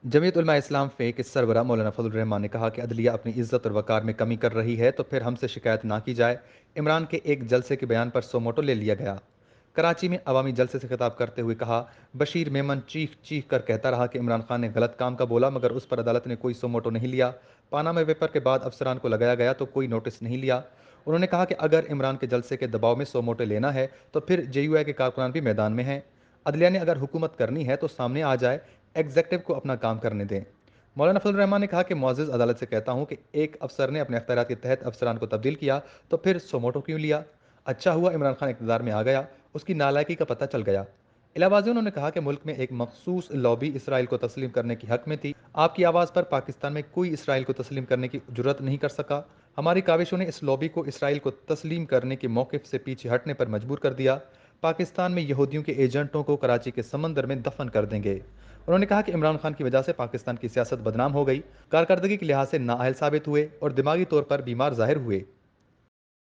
जमीयत उलमा इस्लाम फ़े के सरबराह मौलाना फजल रहमान ने कहा कि अदलिया अपनी इज्जत और वक़ार में कमी कर रही है तो फिर हमसे शिकायत ना की जाए। इमरान के एक जलसे के बयान पर सोमोटो ले लिया गया। कराची में अवामी जलसे से खिताब करते हुए कहा, बशीर मेमन चीख चीख कर कहता रहा कि इमरान खान ने गलत काम का बोला मगर उस पर अदालत ने कोई सोमोटो नहीं लिया। पानामा पेपर के बाद अफसरान को लगाया गया तो कोई नोटिस नहीं लिया। उन्होंने कहा कि अगर इमरान के जलसे के दबाव में सोमोटो लेना है तो फिर JUI के कारकुनान भी मैदान में हैं। अदलिया ने अगर हुकूमत करनी है तो सामने आ जाए, एग्जेक्टिव को अपना काम करने दें। मौलाना फजल रहमान ने कहा कि मुअज़्ज़ज़ अदालत से कहता हूँ कि एक अफसर ने अपने अख्तियारात के तहत अफसरान को तब्दील किया तो फिर सोमोटो क्यों लिया। अच्छा हुआ इमरान खान इक़्तिदार में आ गया, उसकी नालायकी का पता चल गया। इलाहाबादी उन्होंने कहा कि मुल्क में एक मखसूस लॉबी इसराइल को तस्लीम करने की हक में थी। आपकी आवाज़ पर पाकिस्तान में कोई इसराइल को तस्लीम करने की जुर्रत नहीं कर सका। हमारी काविशों ने इस लॉबी को इसराइल को तस्लीम करने के मौक़िफ़ से पीछे हटने पर मजबूर कर दिया। पाकिस्तान में यहूदियों के एजेंटों को कराची के समंदर में दफन कर देंगे। उन्होंने कहा कि इमरान खान की वजह से पाकिस्तान की सियासत बदनाम हो गई, कारकर्दगी के लिहाज से नाअहल साबित हुए और दिमागी तौर पर बीमार जाहिर हुए।